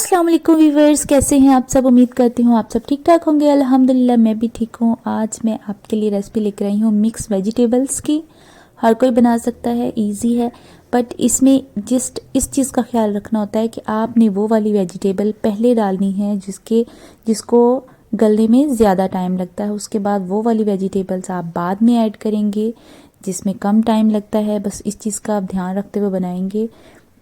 अस्सलाम वालेकुम व्यूवर्स, कैसे हैं आप सब। उम्मीद करती हूँ आप सब ठीक ठाक होंगे। अल्हम्दुलिल्लाह मैं भी ठीक हूँ। आज मैं आपके लिए रेसिपी लेकर आई हूँ मिक्स वेजिटेबल्स की। हर कोई बना सकता है, इजी है, बट इसमें जस्ट इस चीज़ का ख्याल रखना होता है कि आपने वो वाली वेजिटेबल पहले डालनी है जिसको गलने में ज़्यादा टाइम लगता है। उसके बाद वो वाली वेजिटेबल्स आप बाद में ऐड करेंगे जिसमें कम टाइम लगता है। बस इस चीज़ का आप ध्यान रखते हुए बनाएंगे।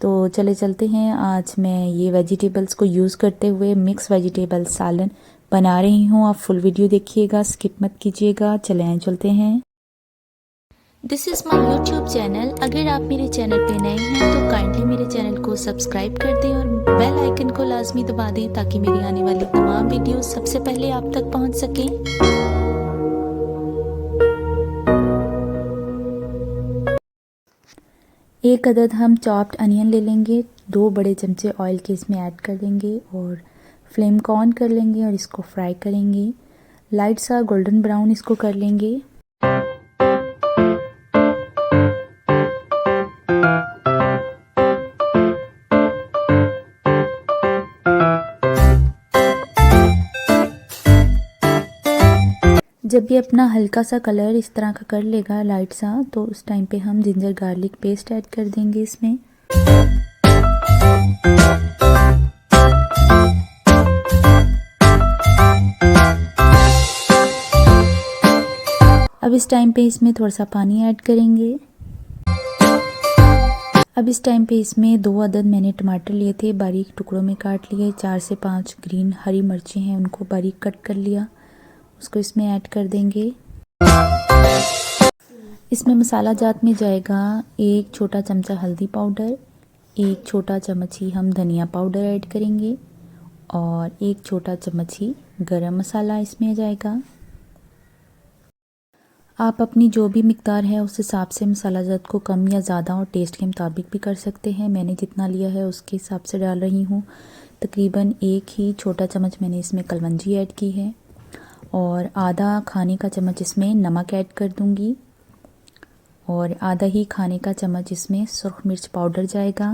तो चले चलते हैं। आज मैं ये वेजिटेबल्स को यूज़ करते हुए मिक्स वेजिटेबल सालन बना रही हूँ। आप फुल वीडियो देखिएगा, स्किप मत कीजिएगा। चलें चलते हैं। This is my YouTube channel. अगर आप मेरे चैनल पे नए हैं तो काइंडली मेरे चैनल को सब्सक्राइब कर दें और बेल आइकन को लाजमी दबा दें ताकि मेरी आने वाली तमाम वीडियो सबसे पहले आप तक पहुँच सकें। एक अदद हम चॉप्ड अनियन ले लेंगे, 2 बड़े चमचे ऑयल के इसमें ऐड कर देंगे और फ्लेम को ऑन कर लेंगे और इसको फ्राई करेंगे। लाइट सा गोल्डन ब्राउन इसको कर लेंगे। जब ये अपना हल्का सा कलर इस तरह का कर लेगा लाइट सा, तो उस टाइम पे हम जिंजर गार्लिक पेस्ट ऐड कर देंगे इसमें। अब इस टाइम पे इसमें थोड़ा सा पानी ऐड करेंगे। अब इस टाइम पे इसमें 2 अदद मैंने टमाटर लिए थे, बारीक टुकड़ों में काट लिए। 4 से 5 ग्रीन हरी मिर्चें हैं, उनको बारीक कट कर लिया, उसको इसमें ऐड कर देंगे। इसमें मसाला जात में जाएगा 1 छोटा चमचा हल्दी पाउडर, 1 छोटा चम्मच ही हम धनिया पाउडर ऐड करेंगे और 1 छोटा चम्मच ही गरम मसाला इसमें जाएगा। आप अपनी जो भी मिकदार है उस हिसाब से मसाला जात को कम या ज़्यादा और टेस्ट के मुताबिक भी कर सकते हैं। मैंने जितना लिया है उसके हिसाब से डाल रही हूँ। तकरीबन 1 ही छोटा चम्मच मैंने इसमें कलवंजी ऐड की है और आधा खाने का चम्मच इसमें नमक ऐड कर दूंगी और आधा ही खाने का चम्मच इसमें सुर्ख मिर्च पाउडर जाएगा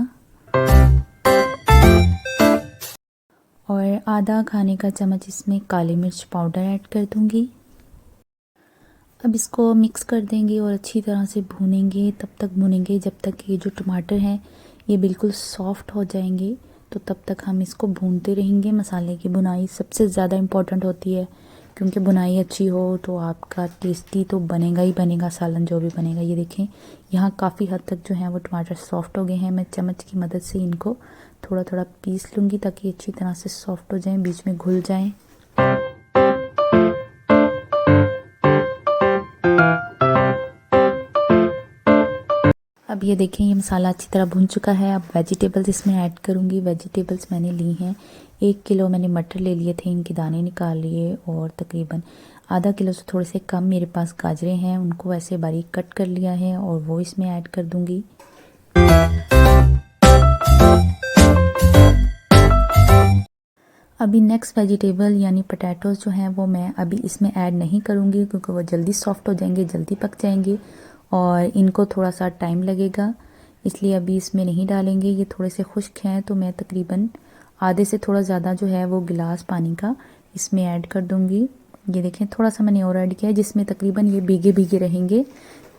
और आधा खाने का चम्मच इसमें काली मिर्च पाउडर ऐड कर दूंगी। अब इसको मिक्स कर देंगे और अच्छी तरह से भूनेंगे। तब तक भूनेंगे जब तक ये जो टमाटर हैं ये बिल्कुल सॉफ्ट हो जाएंगे, तो तब तक हम इसको भूनते रहेंगे। मसाले की भुनाई सबसे ज़्यादा इम्पॉर्टेंट होती है, क्योंकि भुनाई अच्छी हो तो आपका टेस्टी तो बनेगा ही बनेगा सालन जो भी बनेगा। ये देखें यहाँ काफ़ी हद तक जो है वो टमाटर सॉफ्ट हो गए हैं। मैं चम्मच की मदद से इनको थोड़ा थोड़ा पीस लूँगी ताकि अच्छी तरह से सॉफ्ट हो जाएं, बीच में घुल जाएं। अब ये देखें ये मसाला अच्छी तरह भुन चुका है। अब वेजिटेबल्स इसमें ऐड करूँगी। वेजिटेबल्स मैंने ली हैं 1 किलो मैंने मटर ले लिए थे, इनके दाने निकाल लिए और तकरीबन आधा किलो से थोड़े से कम मेरे पास गाजरें हैं, उनको ऐसे बारीक कट कर लिया है और वो इसमें ऐड कर दूँगी। अभी नेक्स्ट वेजिटेबल यानी पोटैटोज़ जो हैं वो मैं अभी इसमें ऐड नहीं करूँगी, क्योंकि वो जल्दी सॉफ्ट हो जाएंगे, जल्दी पक जाएंगे और इनको थोड़ा सा टाइम लगेगा, इसलिए अभी इसमें नहीं डालेंगे। ये थोड़े से खुश्क हैं तो मैं तकरीबन आधे से थोड़ा ज़्यादा जो है वो गिलास पानी का इसमें ऐड कर दूँगी। ये देखें थोड़ा सा मैंने और ऐड किया है, जिसमें तकरीबन ये भीगे भीगे रहेंगे,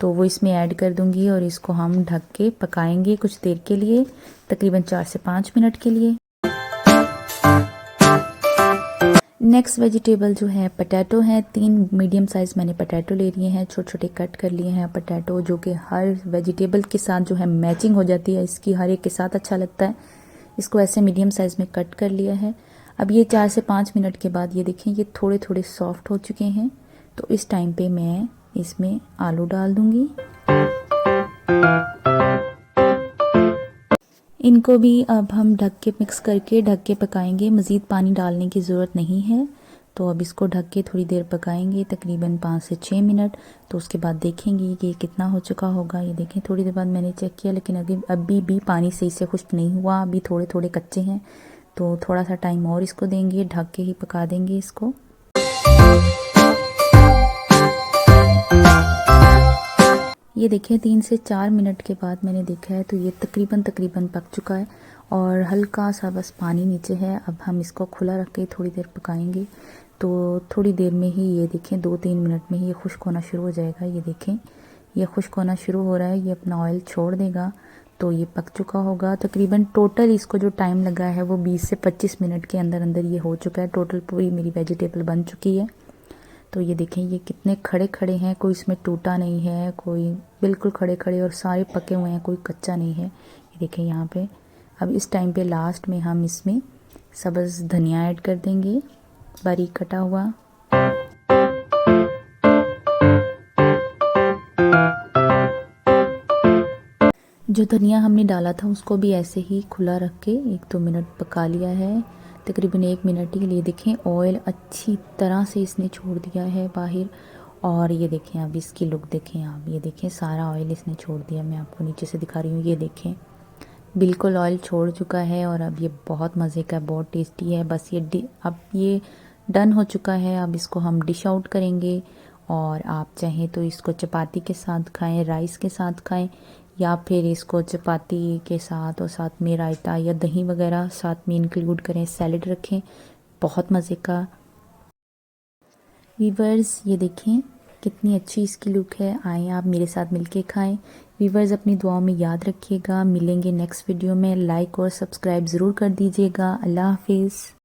तो वो इसमें ऐड कर दूँगी और इसको हम ढक के पकाएंगे कुछ देर के लिए, तकरीबन 4 से 5 मिनट के लिए। नेक्स्ट वेजिटेबल जो है पोटैटो है। 3 मीडियम साइज़ मैंने पोटैटो ले लिए हैं, छोटे छोटे कट कर लिए हैं पोटैटो, जो कि हर वेजिटेबल के साथ जो है मैचिंग हो जाती है, इसकी हर एक के साथ अच्छा लगता है। इसको ऐसे मीडियम साइज़ में कट कर लिया है। अब ये 4 से 5 मिनट के बाद ये देखें ये थोड़े थोड़े सॉफ्ट हो चुके हैं, तो इस टाइम पे मैं इसमें आलू डाल दूँगी। इनको भी अब हम ढक के मिक्स करके ढक के पकाएंगे, मज़ीद पानी डालने की ज़रूरत नहीं है। तो अब इसको ढक के थोड़ी देर पकाएंगे, तकरीबन 5 से 6 मिनट। तो उसके बाद देखेंगे कि ये कितना हो चुका होगा। ये देखें थोड़ी देर बाद मैंने चेक किया, लेकिन अभी भी पानी सही से खुश्क नहीं हुआ, अभी थोड़े थोड़े कच्चे हैं, तो थोड़ा सा टाइम और इसको देंगे, ढक के ही पका देंगे इसको। ये देखिए 3 से 4 मिनट के बाद मैंने देखा है तो ये तकरीबन पक चुका है और हल्का सा बस पानी नीचे है। अब हम इसको खुला रख के थोड़ी देर पकाएंगे। तो थोड़ी देर में ही ये देखें 2-3 मिनट में ही ये खुश्क होना शुरू हो जाएगा। ये देखें ये खुश्क होना शुरू हो रहा है, ये अपना ऑयल छोड़ देगा तो ये पक चुका होगा। तकरीबन टोटल इसको जो टाइम लगा है वो 20 से 25 मिनट के अंदर अंदर ये हो चुका है। टोटल पूरी मेरी वेजिटेबल बन चुकी है। तो ये देखें ये कितने खड़े खड़े हैं, कोई इसमें टूटा नहीं है, कोई बिल्कुल खड़े खड़े और सारे पके हुए हैं, कोई कच्चा नहीं है। ये देखें यहाँ पे। अब इस टाइम पे लास्ट में हम इसमें सब्ज़ धनिया ऐड कर देंगे, बारीक कटा हुआ। जो धनिया हमने डाला था उसको भी ऐसे ही खुला रख के 1-2 मिनट पका लिया है, तकरीबन 1 मिनट के लिए। देखें ऑयल अच्छी तरह से इसने छोड़ दिया है बाहर। और ये देखें अब इसकी लुक देखें आप, ये देखें सारा ऑयल इसने छोड़ दिया। मैं आपको नीचे से दिखा रही हूँ, ये देखें बिल्कुल ऑयल छोड़ चुका है। और अब ये बहुत मज़े का, बहुत टेस्टी है। बस ये अब ये डन हो चुका है। अब इसको हम डिश आउट करेंगे। और आप चाहें तो इसको चपाती के साथ खाएं, राइस के साथ खाएं, या फिर इसको चपाती के साथ और साथ में रायता या दही वगैरह साथ में इंक्लूड करें, सैलेड रखें। बहुत मज़े का। वीवर्स ये देखें कितनी अच्छी इसकी लुक है। आएँ आप मेरे साथ मिलके खाएं। वीवर्स अपनी दुआओं में याद रखिएगा। मिलेंगे नेक्स्ट वीडियो में। लाइक और सब्सक्राइब ज़रूर कर दीजिएगा। अल्लाह हाफिज़।